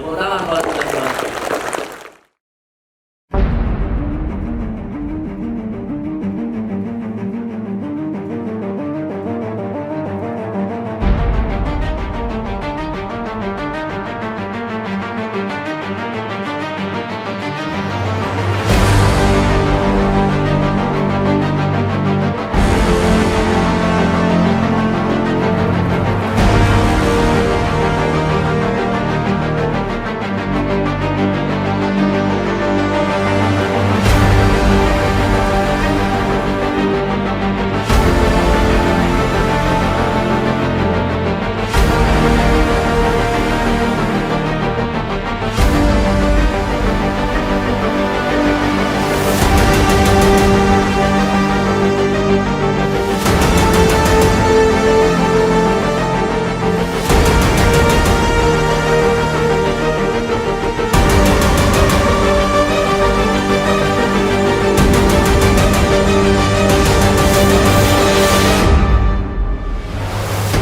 Tepuk tangan buat teman-teman.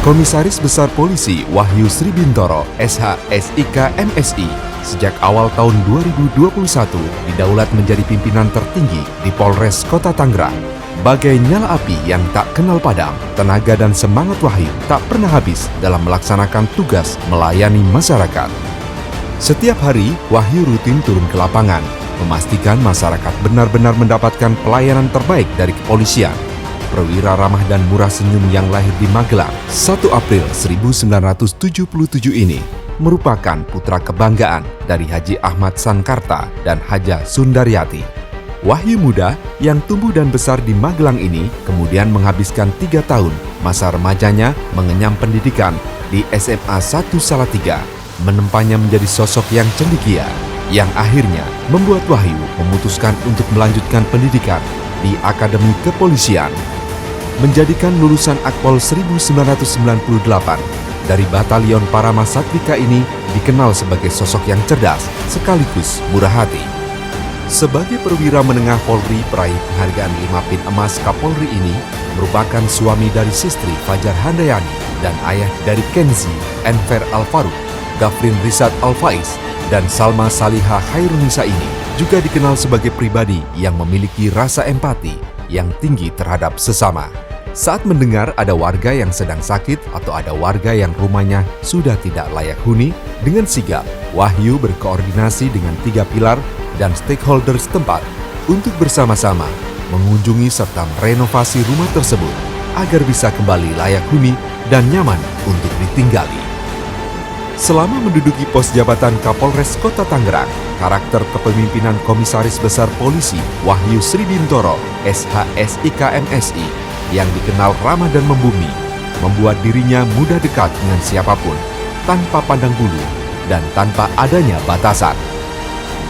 Komisaris Besar Polisi Wahyu Sribintoro, SH, SIK, MSI, sejak awal tahun 2021 didaulat menjadi pimpinan tertinggi di Polres Kota Tangerang. Bagai nyala api yang tak kenal padam, tenaga dan semangat Wahyu tak pernah habis dalam melaksanakan tugas melayani masyarakat. Setiap hari, Wahyu rutin turun ke lapangan, memastikan masyarakat benar-benar mendapatkan pelayanan terbaik dari kepolisian. Perwira ramah dan murah senyum yang lahir di Magelang 1 April 1977 ini merupakan putra kebanggaan dari Haji Ahmad Sankarta dan Haja Sundaryati. Wahyu muda yang tumbuh dan besar di Magelang ini kemudian menghabiskan 3 tahun masa remajanya mengenyam pendidikan di SMA 1 Salatiga, menempanya menjadi sosok yang cendekia, yang akhirnya membuat Wahyu memutuskan untuk melanjutkan pendidikan di Akademi Kepolisian. Menjadikan lulusan Akpol 1998 dari Batalion Parama Satwika ini dikenal sebagai sosok yang cerdas sekaligus murah hati. Sebagai perwira menengah Polri peraih penghargaan 5 Pin Emas Kapolri ini merupakan suami dari Sistri Fajar Handayani dan ayah dari Kenzi Enver Al-Faruq, Gafrin Rizat Al-Faiz, dan Salma Salihah Khairunisa ini juga dikenal sebagai pribadi yang memiliki rasa empati yang tinggi terhadap sesama. Saat mendengar ada warga yang sedang sakit atau ada warga yang rumahnya sudah tidak layak huni, dengan sigap Wahyu berkoordinasi dengan 3 pilar dan stakeholder setempat untuk bersama-sama mengunjungi serta merenovasi rumah tersebut agar bisa kembali layak huni dan nyaman untuk ditinggali. Selama menduduki pos jabatan Kapolres Kota Tangerang, karakter kepemimpinan Komisaris Besar Polisi Wahyu Sribintoro, SH, SIK, MSI, yang dikenal ramah dan membumi, membuat dirinya mudah dekat dengan siapapun, tanpa pandang bulu dan tanpa adanya batasan.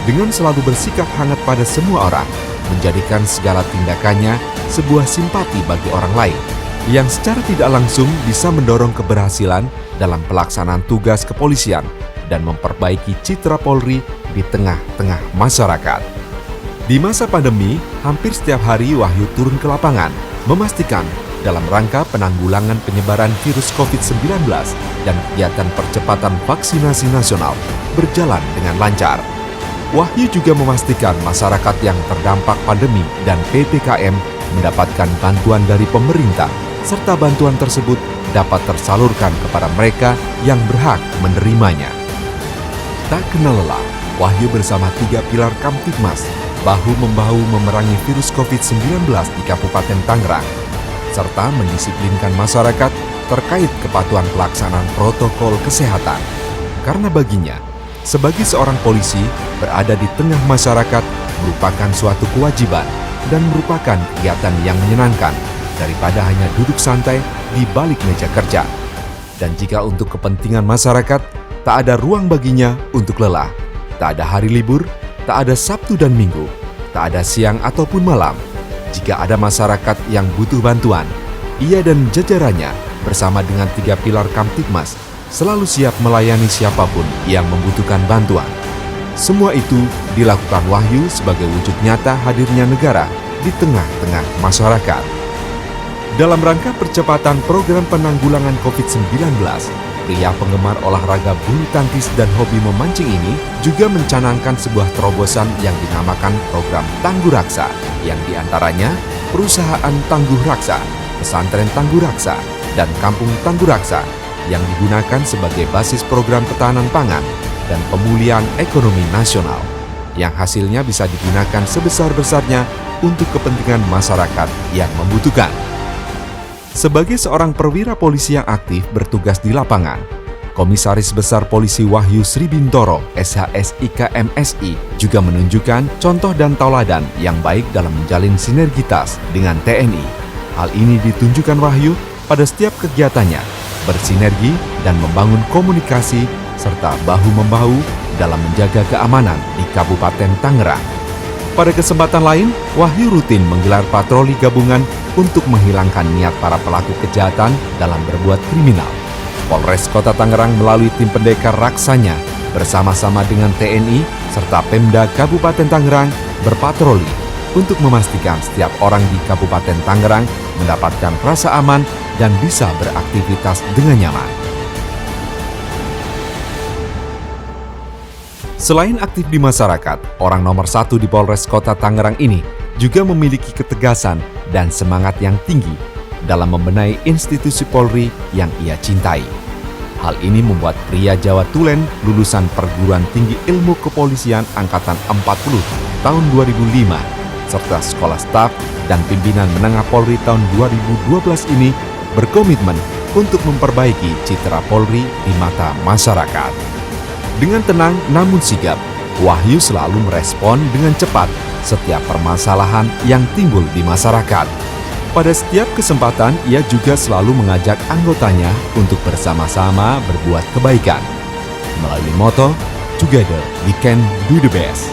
Dengan selalu bersikap hangat pada semua orang, menjadikan segala tindakannya sebuah simpati bagi orang lain, yang secara tidak langsung bisa mendorong keberhasilan dalam pelaksanaan tugas kepolisian dan memperbaiki citra Polri di tengah-tengah masyarakat. Di masa pandemi, hampir setiap hari Wahyu turun ke lapangan, memastikan dalam rangka penanggulangan penyebaran virus COVID-19 dan kegiatan percepatan vaksinasi nasional berjalan dengan lancar. Wahyu juga memastikan masyarakat yang terdampak pandemi dan PPKM mendapatkan bantuan dari pemerintah, serta bantuan tersebut dapat tersalurkan kepada mereka yang berhak menerimanya. Tak kenal lelah, Wahyu bersama 3 pilar Kamtibmas bahu-membahu memerangi virus COVID-19 di Kabupaten Tangerang, serta mendisiplinkan masyarakat terkait kepatuhan pelaksanaan protokol kesehatan. Karena baginya, sebagai seorang polisi, berada di tengah masyarakat merupakan suatu kewajiban dan merupakan kegiatan yang menyenangkan daripada hanya duduk santai di balik meja kerja. Dan jika untuk kepentingan masyarakat, tak ada ruang baginya untuk lelah. Tak ada hari libur, tak ada Sabtu dan Minggu, tak ada siang ataupun malam. Jika ada masyarakat yang butuh bantuan, ia dan jajarannya bersama dengan 3 pilar Kamtibmas selalu siap melayani siapapun yang membutuhkan bantuan. Semua itu dilakukan Wahyu sebagai wujud nyata hadirnya negara di tengah-tengah masyarakat. Dalam rangka percepatan program penanggulangan COVID-19, pria penggemar olahraga bulu tangkis dan hobi memancing ini juga mencanangkan sebuah terobosan yang dinamakan program Tangguh Raksa, yang diantaranya Perusahaan Tangguh Raksa, Pesantren Tangguh Raksa, dan Kampung Tangguh Raksa, yang digunakan sebagai basis program ketahanan pangan dan pemulihan ekonomi nasional, yang hasilnya bisa digunakan sebesar-besarnya untuk kepentingan masyarakat yang membutuhkan. Sebagai seorang perwira polisi yang aktif bertugas di lapangan, Komisaris Besar Polisi Wahyu Sribintoro, SHSIK MSI, juga menunjukkan contoh dan tauladan yang baik dalam menjalin sinergitas dengan TNI. Hal ini ditunjukkan Wahyu pada setiap kegiatannya, bersinergi dan membangun komunikasi serta bahu-membahu dalam menjaga keamanan di Kabupaten Tangerang. Pada kesempatan lain, Wahyu rutin menggelar patroli gabungan untuk menghilangkan niat para pelaku kejahatan dalam berbuat kriminal. Polres Kota Tangerang melalui tim pendekar raksanya bersama-sama dengan TNI serta Pemda Kabupaten Tangerang berpatroli untuk memastikan setiap orang di Kabupaten Tangerang mendapatkan rasa aman dan bisa beraktivitas dengan nyaman. Selain aktif di masyarakat, orang nomor 1 di Polres Kota Tangerang ini juga memiliki ketegasan dan semangat yang tinggi dalam membenahi institusi Polri yang ia cintai. Hal ini membuat pria Jawa Tulen lulusan Perguruan Tinggi Ilmu Kepolisian Angkatan 40 tahun 2005 serta Sekolah Staf dan Pimpinan Menengah Polri tahun 2012 ini berkomitmen untuk memperbaiki citra Polri di mata masyarakat. Dengan tenang namun sigap, Wahyu selalu merespon dengan cepat setiap permasalahan yang timbul di masyarakat. Pada setiap kesempatan, ia juga selalu mengajak anggotanya untuk bersama-sama berbuat kebaikan. Melalui moto, Together We Can Do The Best,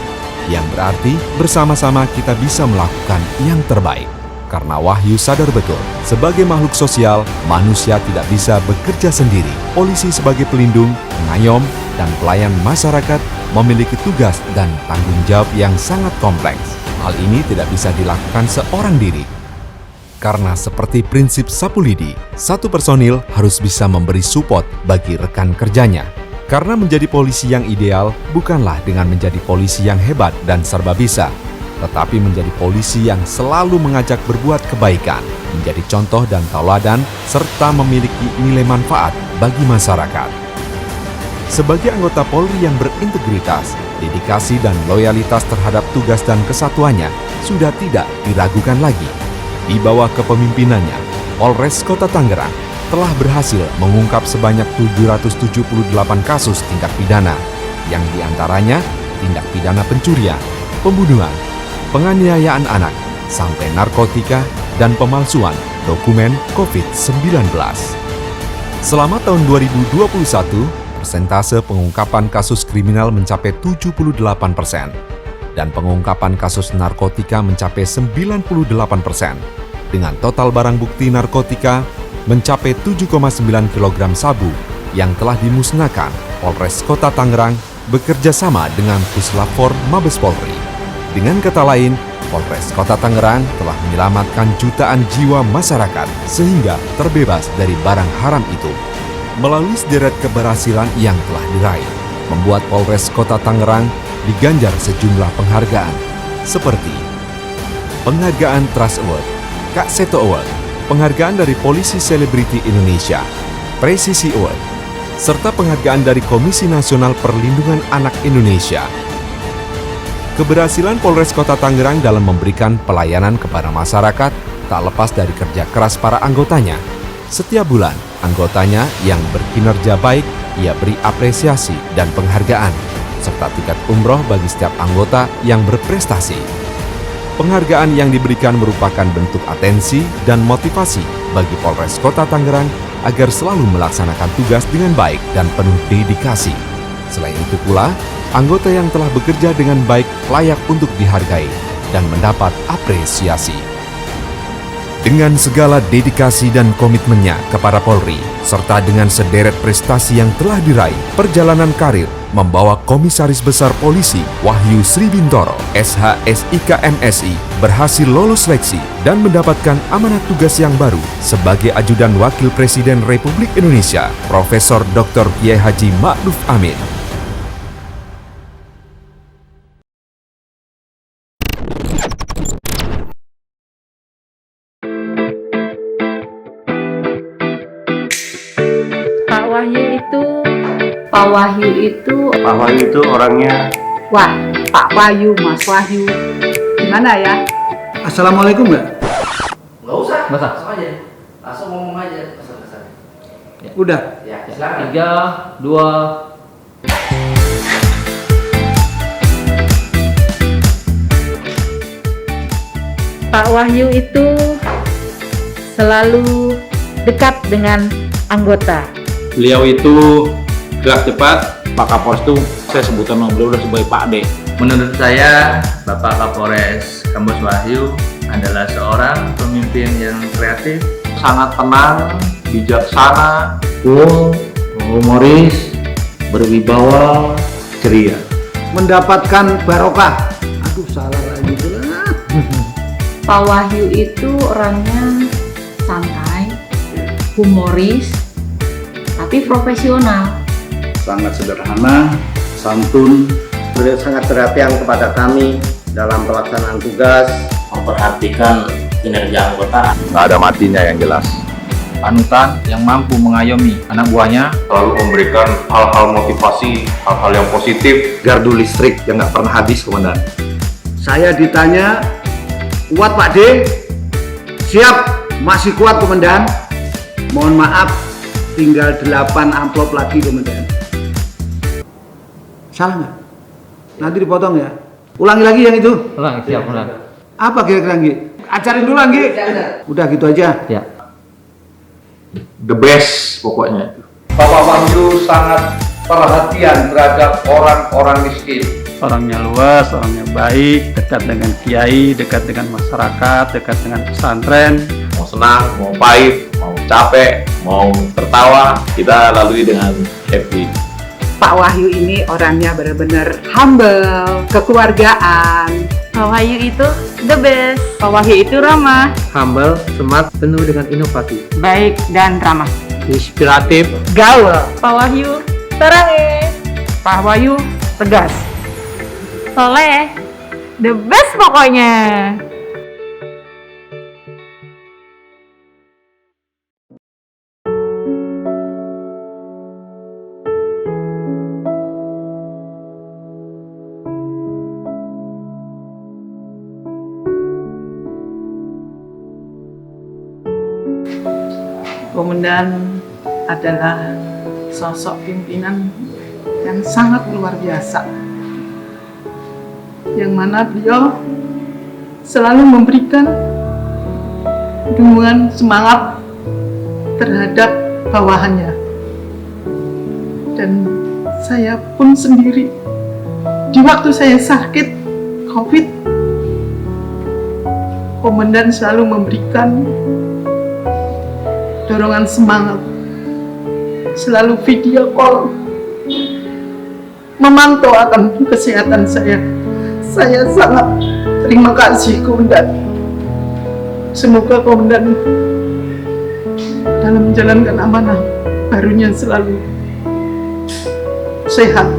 yang berarti bersama-sama kita bisa melakukan yang terbaik. Karena Wahyu sadar betul, sebagai makhluk sosial, manusia tidak bisa bekerja sendiri. Polisi sebagai pelindung, pengayom, dan pelayan masyarakat memiliki tugas dan tanggung jawab yang sangat kompleks. Hal ini tidak bisa dilakukan seorang diri. Karena seperti prinsip sapu lidi, satu personil harus bisa memberi support bagi rekan kerjanya. Karena menjadi polisi yang ideal bukanlah dengan menjadi polisi yang hebat dan serba bisa, tetapi menjadi polisi yang selalu mengajak berbuat kebaikan, menjadi contoh dan tauladan, serta memiliki nilai manfaat bagi masyarakat. Sebagai anggota Polri yang berintegritas, dedikasi dan loyalitas terhadap tugas dan kesatuannya sudah tidak diragukan lagi. Di bawah kepemimpinannya, Polres Kota Tangerang telah berhasil mengungkap sebanyak 778 kasus tindak pidana, yang diantaranya tindak pidana pencurian, pembunuhan, penganiayaan anak, sampai narkotika dan pemalsuan dokumen COVID-19. Selama tahun 2021, persentase pengungkapan kasus kriminal mencapai 78% dan pengungkapan kasus narkotika mencapai 98%, dengan total barang bukti narkotika mencapai 7,9 kg sabu yang telah dimusnahkan. Polres Kota Tangerang bekerja sama dengan Puslap 4 Mabes Polri. Dengan kata lain, Polres Kota Tangerang telah menyelamatkan jutaan jiwa masyarakat sehingga terbebas dari barang haram itu. Melalui sederet keberhasilan yang telah diraih, membuat Polres Kota Tangerang diganjar sejumlah penghargaan seperti Penghargaan Trust Award, Kak Seto Award, penghargaan dari Polisi Selebriti Indonesia, Presisi Award, serta penghargaan dari Komisi Nasional Perlindungan Anak Indonesia. Keberhasilan Polres Kota Tangerang dalam memberikan pelayanan kepada masyarakat tak lepas dari kerja keras para anggotanya. Setiap bulan, anggotanya yang berkinerja baik, ia beri apresiasi dan penghargaan, serta tiket umroh bagi setiap anggota yang berprestasi. Penghargaan yang diberikan merupakan bentuk atensi dan motivasi bagi Polres Kota Tangerang agar selalu melaksanakan tugas dengan baik dan penuh dedikasi. Selain itu pula, anggota yang telah bekerja dengan baik layak untuk dihargai dan mendapat apresiasi. Dengan segala dedikasi dan komitmennya kepada Polri, serta dengan sederet prestasi yang telah diraih, perjalanan karir membawa Komisaris Besar Polisi Wahyu Sribintoro, SH.SIK MSI, berhasil lolos seleksi dan mendapatkan amanat tugas yang baru sebagai Ajudan Wakil Presiden Republik Indonesia, Profesor Dr. Kiai Haji Ma'ruf Amin. Pak Wahyu itu orangnya. Wah, Pak Wahyu, Mas Wahyu, gimana ya? Assalamualaikum nggak? Nggak usah, langsung aja. Langsung ngomong aja pesan-pesan. Ya. Udah? Ya, silakan. 3, 2. Pak Wahyu itu selalu dekat dengan anggota. Beliau itu gerak cepat. Pak Kapolres itu saya sebutkan nama beliau sebagai Pak D. Menurut saya, Bapak Kapolres Kambos Wahyu adalah seorang pemimpin yang kreatif, Sangat tenang, bijaksana, cool, humoris, berwibawa, ceria. Mendapatkan barokah. Aduh, salah lagi itu lah. Pak Wahyu itu orangnya santai, humoris, tapi profesional. Sangat sederhana, santun, sangat perhatian kepada kami dalam pelaksanaan tugas, Memperhatikan kinerja anggota. Nggak ada matinya yang jelas. Panutan yang mampu mengayomi anak buahnya. Selalu memberikan hal-hal motivasi, hal-hal yang positif. gardu listrik yang nggak pernah habis, Komandan. Saya ditanya, kuat Pak D? Siap, masih kuat Komandan. Mohon maaf, tinggal 8 amplop lagi Komandan. Salah nggak? Nanti dipotong ya. Ulangi lagi yang itu. Ulang, siap, ulang. Apa kira-kira Anggi? Ajarin dulu Anggi. Udah gitu aja. Ya. The best pokoknya. Bapak Wahyu sangat perhatian terhadap orang-orang miskin. Orangnya luas, orangnya baik, dekat dengan kiai, dekat dengan masyarakat, dekat dengan pesantren. Mau senang, mau pahit, mau capek, mau tertawa, kita lalui dengan happy. Pak Wahyu ini orangnya benar-benar humble, kekeluargaan. Pak Wahyu itu the best. Pak Wahyu itu ramah, Humble, smart, penuh dengan inovasi. baik dan ramah. Inspiratif. Gaul. Pak Wahyu terang. Pak Wahyu tegas. Soleh, the best pokoknya. Komandan adalah sosok pimpinan yang sangat luar biasa, yang mana beliau selalu memberikan dukungan semangat terhadap bawahannya. Dan saya pun sendiri, di waktu saya sakit COVID, Komandan selalu memberikan dorongan semangat, selalu video call, memantau akan kesehatan saya. Saya sangat terima kasih Komandan. Semoga Komandan dalam menjalankan amanah barunya selalu sehat,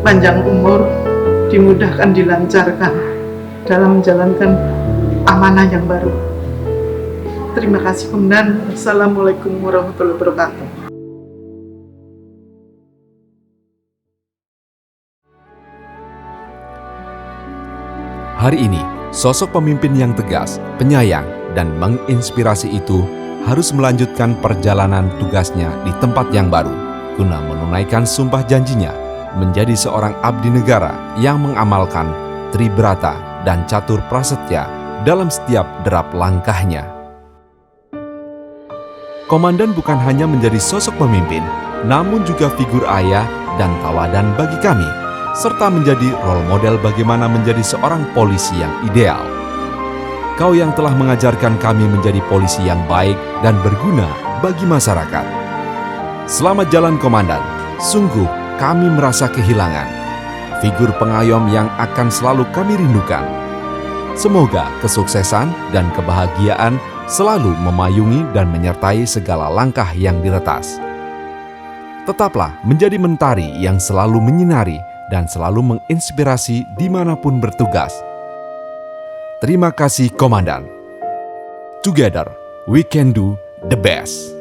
panjang umur, dimudahkan, dilancarkan dalam menjalankan amanah yang baru. Terima kasih Komandan. Assalamualaikum warahmatullahi wabarakatuh. Hari ini, sosok pemimpin yang tegas, penyayang, dan menginspirasi itu harus melanjutkan perjalanan tugasnya di tempat yang baru guna menunaikan sumpah janjinya menjadi seorang abdi negara yang mengamalkan Tribrata dan Catur Prasetya dalam setiap derap langkahnya. Komandan bukan hanya menjadi sosok pemimpin, namun juga figur ayah dan tauladan bagi kami, serta menjadi role model bagaimana menjadi seorang polisi yang ideal. Kau yang telah mengajarkan kami menjadi polisi yang baik dan berguna bagi masyarakat. Selamat jalan Komandan, sungguh kami merasa kehilangan figur pengayom yang akan selalu kami rindukan. Semoga kesuksesan dan kebahagiaan selalu memayungi dan menyertai segala langkah yang diretas. Tetaplah menjadi mentari yang selalu menyinari dan selalu menginspirasi dimanapun bertugas. Terima kasih Komandan. Together, we can do the best.